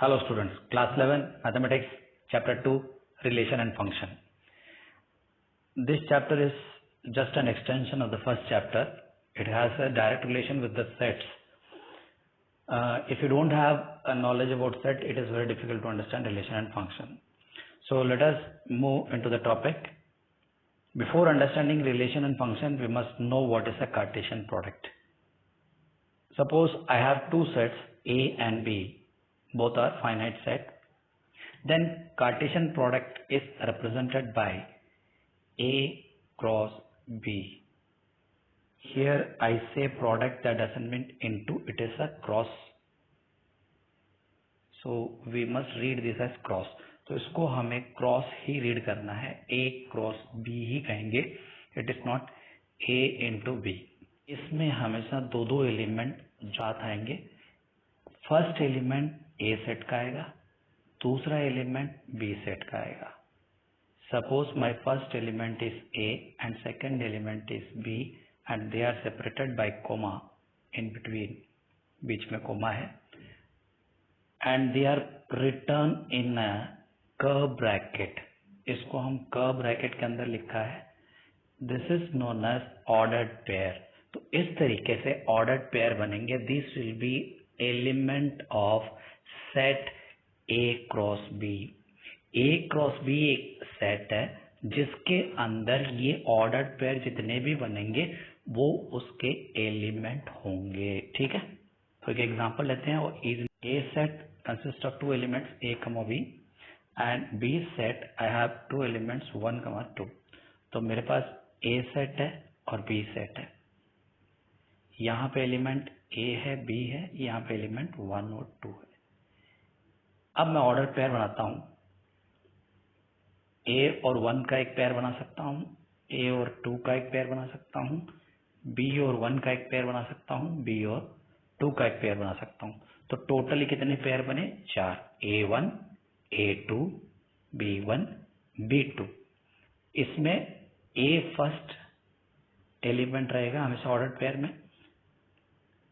Hello students, class 11 mathematics chapter 2 relation and function. This chapter is just an extension of the first chapter. It has a direct relation with the sets. If you don't have a knowledge about set, it is very difficult to understand relation and function. So let us move into the topic. Before understanding relation and function, we must know what is a Cartesian product. Suppose I have two sets A and B. Both are finite set. Then Cartesian product is represented by A cross B. Here I say product, that doesn't mean into, it is a cross. So we must read this as cross. तो इसको हमें cross ही read करना है, A cross B ही कहेंगे. It is not A into B. इसमें हमेशा दो दो एलिमेंट जात आएंगे. फर्स्ट एलिमेंट A सेट का आएगा, दूसरा एलिमेंट B सेट का आएगा. Suppose my first element is A and second element is B and they are separated by comma. In between बीच में कोमा है, and they are written in a curve bracket. इसको हम curve bracket के अंदर लिखा है. This is known as ordered pair. तो इस तरीके से ऑर्डर्ड पेयर बनेंगे. This will be element of set A cross B. A cross B एक सेट है जिसके अंदर ये ऑर्डर्ड पेयर जितने भी बनेंगे वो उसके एलिमेंट होंगे. ठीक है, तो एक एग्जांपल लेते हैं. और A set consist of two elements A, B and B set I have two elements 1, 2. तो मेरे पास A सेट है और B सेट है. यहाँ पे एलिमेंट A है, B है, यहाँ पे एलिमेंट 1 और 2 है. अब मैं ऑर्डर पेयर बनाता हूँ. A और 1 का एक पेयर बना सकता हूँ, A और 2 का एक पेयर बना सकता हूँ, B और 1 का एक पेयर बना सकता हूँ, B और 2 का एक पेयर बना सकता हूँ. तो टोटली कितने पेयर बने? 4. A1, A2, B1, B2. इसमें A फर्स्ट एलिमेंट रहेगा हमेशा ऑर्डर पेयर में,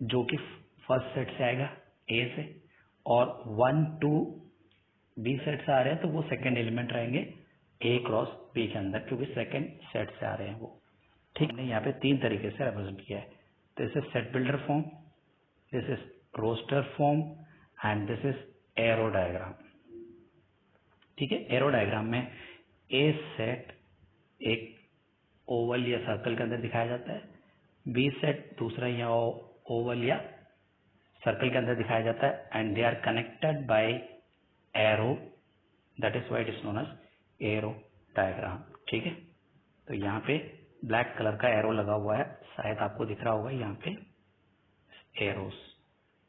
जो कि फर्स्ट सेट से आएगा A से, और 1, 2 B सेट से आ रहे हैं तो वो सेकंड एलिमेंट रहेंगे A क्रॉस B के अंदर, क्योंकि सेकंड सेट से आ रहे हैं वो. ठीक है, यहाँ पे तीन तरीके से रिप्रेजेंट किया है. This is set builder form, this is roster form and this is arrow diagram. ठीक है, एरो डायग्राम में A सेट एक ओवल या सर्कल के अंदर दिखाया जाता है, B सेट दूसरा या ओवल या सर्कल के अंदर दिखाया जाता है, and they are connected by arrow. That is why it is known as arrow diagram. ठीक है, तो यहाँ पे ब्लैक कलर का एरो लगा हुआ है, शायद आपको दिख रहा होगा यहाँ पे एरोस.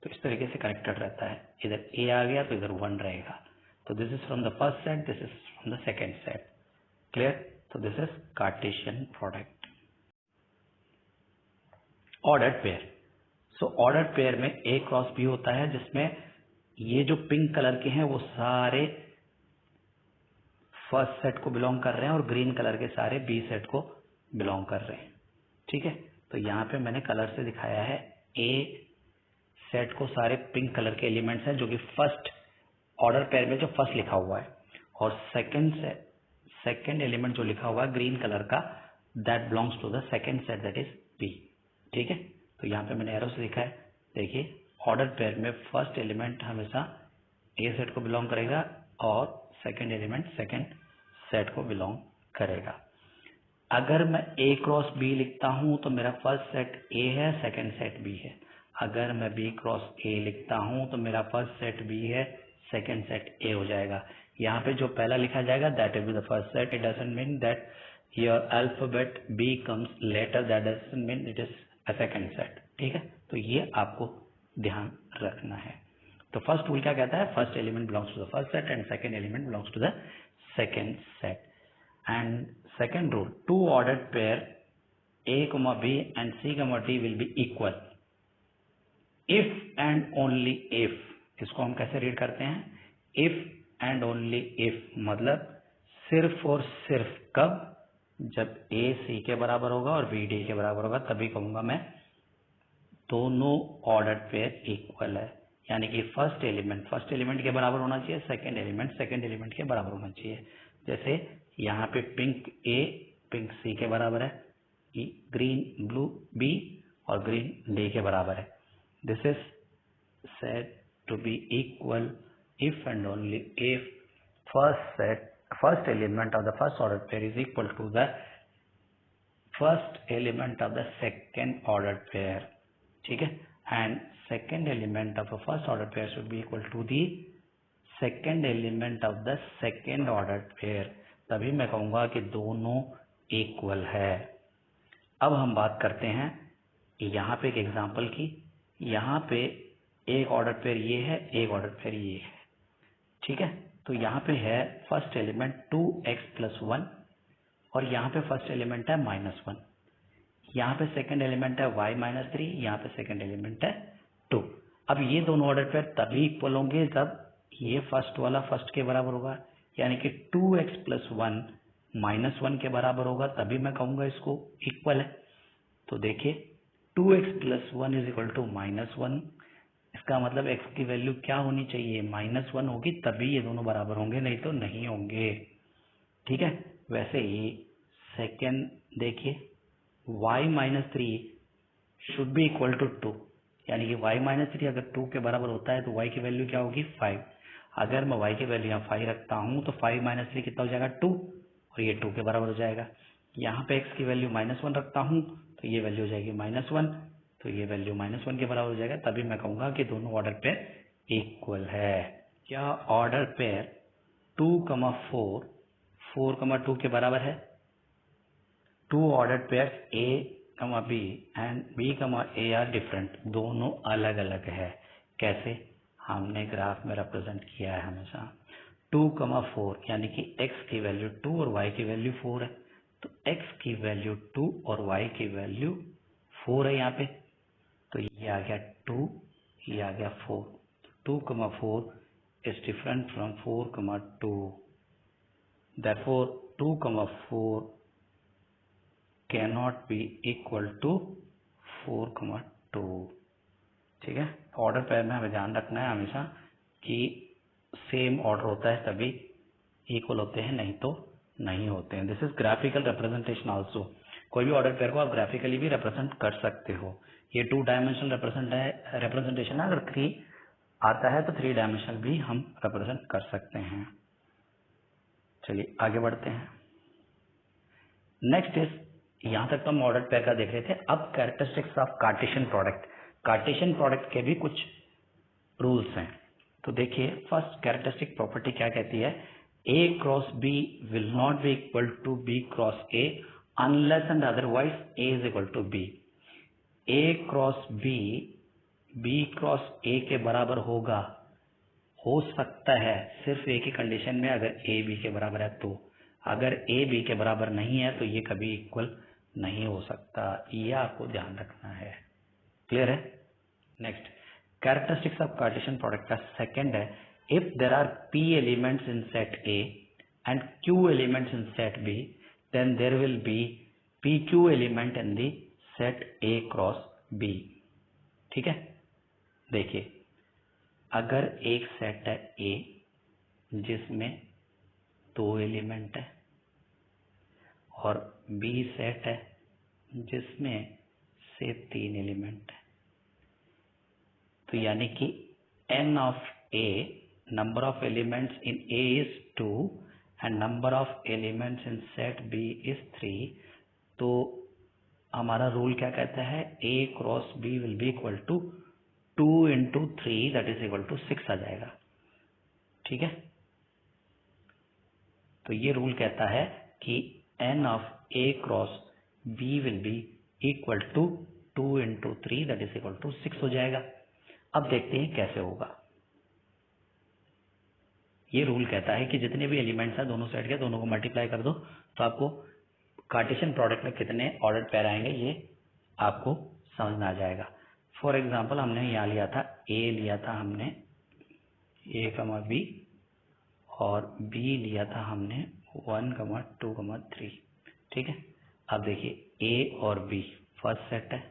तो इस तरीके से कनेक्टेड रहता है. इधर A आ गया तो इधर 1 रहेगा. तो this is from the first set, this is from the second set. Clear? तो this is Cartesian product. Ordered pair. So ordered pair में A क्रॉस B होता है, जिसमें ये जो पिंक कलर के हैं वो सारे फर्स्ट सेट को बिलोंग कर रहे हैं और ग्रीन कलर के सारे B सेट को बिलोंग कर रहे हैं. ठीक है, तो यहाँ पे मैंने कलर से दिखाया है. A सेट को सारे पिंक कलर के एलिमेंट्स हैं जो कि फर्स्ट ऑर्डर पेयर में जो फर्स्ट लिखा हुआ है, और सेकंड एलिमेंट जो लिखा हुआ है ग्रीन कलर का, that belongs to the second set, that is B. ठीक है, तो यहाँ पे मैंने एरो से लिखा है. देखिए, ऑर्डर पेयर में फर्स्ट एलिमेंट हमेशा A सेट को बिलोंग करेगा और सेकंड एलिमेंट सेकंड सेट को बिलोंग करेगा. अगर मैं A क्रॉस B लिखता हूं तो मेरा फर्स्ट सेट A है, सेकंड सेट B है. अगर मैं B क्रॉस A लिखता हूं तो मेरा फर्स्ट सेट B है, सेकंड सेट A हो जाएगा. यहाँ पे जो पहला लिखा जाएगा that will be the first set. It doesn't mean that your alphabet B comes later, that doesn't mean it is a second set. ठीक है, तो ये आपको ध्यान रखना है. तो फर्स्ट रूल क्या कहता है? First element belongs to the first set and second element belongs to the second set. And second rule, two ordered pair A, B and C, D will be equal if and only if. इसको हम कैसे read करते हैं? if and only if मतलब सिर्फ और सिर्फ कब? जब A C के बराबर होगा और B D के बराबर होगा, तभी कहूंगा मैं दोनों ऑर्डर्ड पेयर इक्वल है. यानी कि फर्स्ट एलिमेंट के बराबर होना चाहिए, सेकंड एलिमेंट के बराबर होना चाहिए। जैसे यहाँ पे पिंक सी के बराबर है, ग्रीन ब्लू बी और ग्रीन डी के बराबर है। This is said to be equal if and only if first element of the first ordered pair is equal to the first element of the second ordered pair, ठीक है, and second element of a first ordered pair should be equal to the second element of the second ordered pair, तभी मैं कहूँगा कि दोनों equal है। अब हम बात करते हैं यहाँ पे एक एग्जांपल की। यहाँ पे एक ऑर्डर पेयर ये है, एक ऑर्डर पेयर ये है, ठीक है। तो यहाँ पे है फर्स्ट एलिमेंट 2x+1 और यहाँ पे फर्स्ट एलिमेंट है -1। यहाँ पे सेकंड एलिमेंट है y-3, यहाँ पे सेकंड एलिमेंट है 2। अब ये दोनों ऑर्डर पेयर तभी इक्वल होंगे जब ये फर्स्ट वाला फर्स्ट के बराबर होगा, यानी कि 2x+1 -1 के बराबर होगा, तभी मैं कहूँगा इसको इक्वल है। तो देखिए 2x+1 = -1, इसका मतलब x की वैल्यू क्या होनी चाहिए, -1 होगी, तभी ये दोनों बराबर होंगे, नहीं तो नहीं होंगे, ठीक है। वैसे ही सेकेंड देखिए y-3 should be equal to 2, यानी कि y-3 अगर 2 के बराबर होता है तो y की वैल्यू क्या होगी 5। अगर मैं y की वैल्यू यहाँ 5 रखता हूँ तो 5-3 कितना हो जाएगा 2 और ये 2 के बराबर हो जाएगा। यहाँ पे x की वैल्यू -1 रखता हूँ तो ये वैल्यू हो जाएगी -1, तो ये वैल्यू -1 के बराबर हो जाएगा, तभी मैं कहूँगा कि दोनों ऑर्डर पेयर इक्वल है। क्या ऑर्डर पेयर 2, 4, 4, 2 के बराबर है? Two order pair A, B and B, A are different, दोनों अलग अलग है। कैसे? हमने ग्राफ में रिप्रेजेंट किया है हमेशा 2, 4 यानी कि x की वैल्यू 2 और y की वैल्यू 4 है, तो x की वैल्यू 2 और y की वैल्यू 4 है यहाँ पे, तो ये आ गया 2, ये आ गया 4। 2, 4 is different from 4, 2, therefore 2, 4 cannot be equal to 4, 2, ठीक है। ऑर्डर पेयर में हमें ध्यान रखना है हमेशा कि सेम ऑर्डर होता है तभी इक्वल होते हैं, नहीं तो नहीं होते हैं। This is graphical representation also. कोई भी ऑर्डर पेयर को आप ग्राफिकली भी रिप्रेजेंट कर सकते हो। ये 2 डायमेंशनल रिप्रेजेंटेशन है, अगर 3 आता है तो 3 डायमेंशनल भी हम रिप्रेजेंट कर सकते हैं। चलिए आगे बढ़ते हैं। नेक्स्ट इज, यहाँ तक तो हम ऑर्डर पेयर का देख रहे थे, अब characteristics of Cartesian product. Cartesian product के भी कुछ रूल्स हैं, तो देखिए फर्स्ट कैरेक्टरिस्टिक प्रॉपर्टी क्या कहती है, A cross B will not be equal to B cross A unless and otherwise A is equal to B। A cross B B cross A के बराबर होगा, हो सकता है सिर्फ एक ही कंडीशन में, अगर A B के बराबर है तो। अगर A B के बराबर नहीं है तो ये कभी इक्वल नहीं हो सकता, ये आपको ध्यान रखना है। क्लियर है? Next, characteristics of Cartesian product का सेकंड है, if there are P elements in set A and Q elements in set B, then there will be PQ element in the set A cross B, ठीक है। देखिए अगर एक set है A जिसमें 2 element है और B सेट है जिसमें से 3 एलिमेंट है, तो यानी कि n of A, number of elements in A is 2 and number of elements in set B is 3, तो हमारा रूल क्या कहता है, A cross B will be equal to 2 into 3 that is equal to 6 आ जाएगा, ठीक है। तो ये रूल कहता है कि n of A cross B will be equal to 2 into 3 that is equal to 6 हो जाएगा। अब देखते हैं कैसे होगा। ये रूल कहता है कि जितने भी एलिमेंट्स हैं दोनों सेट के, दोनों को मल्टीप्लाई कर दो तो आपको कार्टेशियन प्रोडक्ट में कितने ऑर्डर पेयर आएंगे ये आपको समझ में आ जाएगा। फॉर एग्जांपल हमने यहाँ लिया था A, लिया था हमने A, B और B लिया था हमने 1, 2, 3, ठीक है। अब देखिए A और B फर्स्ट सेट है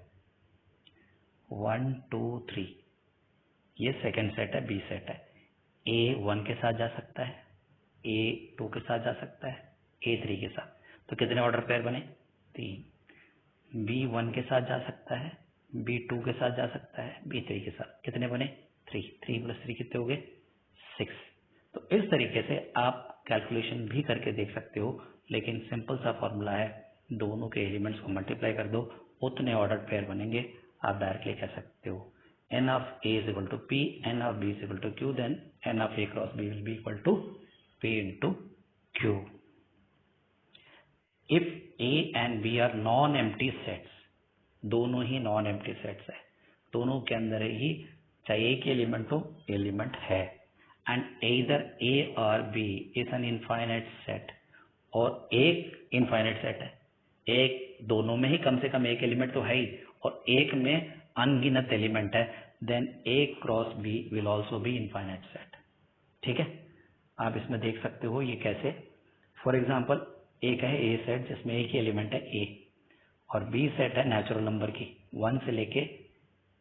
1, 2, 3, ये सेकंड सेट है, बी सेट है। ए 1 के साथ जा सकता है, ए 2 के साथ जा सकता है, ए 3 के साथ। तो कितने ऑर्डर पेयर बने? 3। बी 1 के साथ जा सकता है, बी 2 के साथ जा सकता है, बी 3 के साथ। कितने बने? 3। 3 + 3 कितने हो गए? 6। तो इस तरीके से आप कैलकुलेशन भी करके देख सकते हो, लेकिन सिंपल सा फॉर्मूला है, दोनों के एलिमेंट्स को मल्टीप्लाई कर दो, उतने ऑर्डर पेयर बनेंगे। आप डायरेक्टली कह सकते हो n of A is equal to P, n of B is equal to Q, then n of A cross B will be equal to P into Q. If A and B are non-empty sets, दोनों ही non-empty sets है, दोनों के अंदर ही चाहे एक element हो, element है, and either A or B is an infinite set, और एक इनफाइनाइट सेट है, एक दोनों में ही कम से कम एक एलिमेंट तो है ही, और एक में अनगिनत एलिमेंट है, then A cross B will also be infinite set. ठीक है, आप इसमें देख सकते हो ये कैसे। फॉर एग्जाम्पल एक है A सेट जिसमें एक ही एलिमेंट है A, और B सेट है नेचुरल नंबर की 1 से लेके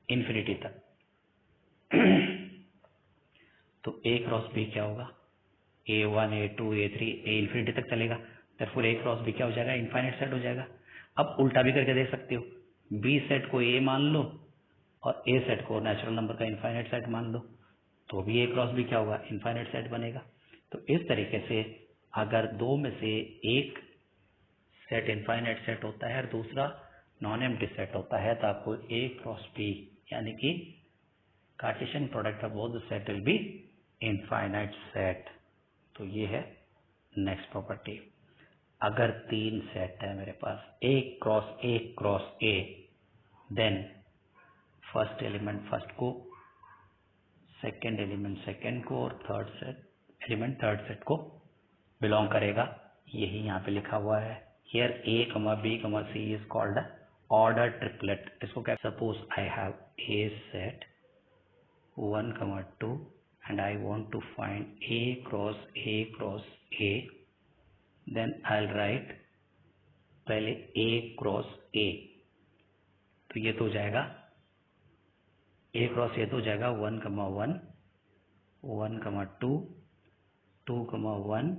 इन्फिनिटी तक। तो A क्रॉस B क्या होगा? A1, A2, A3, A infinity तक चलेगा, therefore A क्रॉस B क्या हो जाएगा? इनफाइनाइट सेट हो जाएगा। अब उल्टा भी करके देख सकते हो, B सेट को A मान लो और A सेट को नेचुरल नंबर का इनफाइनाइट सेट मान लो, तो भी A क्रॉस B क्या होगा? इनफाइनाइट सेट बनेगा। तो इस तरीके से अगर दो में से एक सेट इनफाइनाइट सेट होता है और दूसरा नॉन एम्प्टी सेट होता है, तो आपको A क्रॉस B यानी कि Cartesian product of both the set will be infinite set. तो ये है नेक्स्ट प्रॉपर्टी। अगर 3 सेट है मेरे पास A cross A, then first element first को, सेकेंड एलिमेंट सेकेंड को, और थर्ड एलिमेंट थर्ड सेट को बिलोंग करेगा। यही यहाँ पे लिखा हुआ है, here A, B, C is called order triplet. इसको क्या, suppose I have A set 1, 2 and I want to find A cross A, then I'll write पहले A क्रॉस A, तो ये तो हो जाएगा A क्रॉस A तो हो जाएगा 1, 1, 1, 2, 2, 1,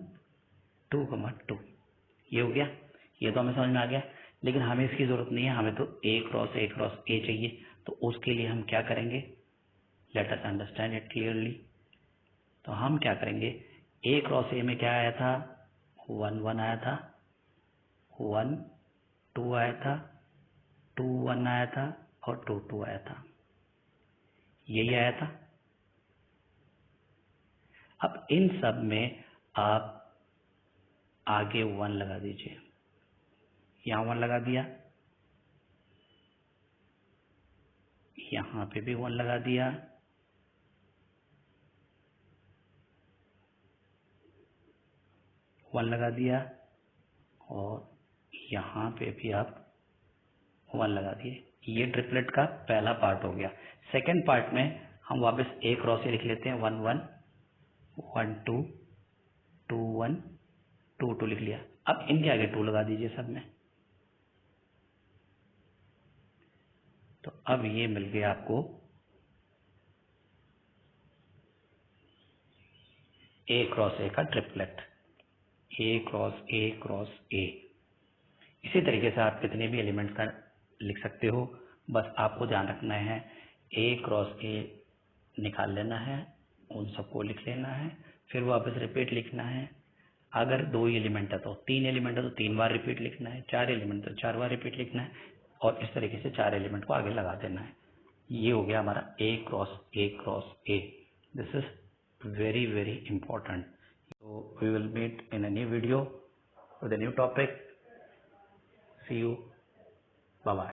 2, 2। ये हो गया, ये तो हमें समझ में आ गया, लेकिन हमें इसकी जरूरत नहीं है, हमें तो A क्रॉस A चाहिए। तो उसके लिए हम क्या करेंगे? Let us understand it clearly. तो हम क्या करेंगे, A क्रॉस A में क्या आया था? 1, 1 आया था, 1, 2 आया था, 2, 1 आया था, और 2, 2 आया था, यही आया था। अब इन सब में आप आगे 1 लगा दीजिए, यहाँ 1 लगा दिया, यहाँ पे भी 1 लगा दिया, वन लगा दिया, और यहाँ पे भी आप 1 लगा दिए। ये ट्रिपलेट का पहला पार्ट हो गया। सेकंड पार्ट में हम वापस A क्रॉस A लिख लेते हैं, 1, 1, 1, 2, 2, 1, 2, 2 लिख लिया। अब इनके आगे 2 लगा दीजिए सब में, तो अब ये मिल गया आपको A क्रॉस A का ट्रिपलेट, A क्रॉस A। इसी तरीके से आप कितने भी एलिमेंट्स का लिख सकते हो, बस आपको ध्यान रखना है A क्रॉस A निकाल लेना है, उन सबको लिख लेना है, फिर वापस रिपीट लिखना है। अगर 2 एलिमेंट है तो 3 एलिमेंट है तो 3 बार रिपीट लिखना है, 4 एलिमेंट तो 4 बार रिपीट लिखना है, और इस तरीके से 4 एलिमेंट को आगे लगा देना है। ये हो गया हमारा A cross A। This is very very important. So we will meet in a new video with a new topic. See you. Bye bye.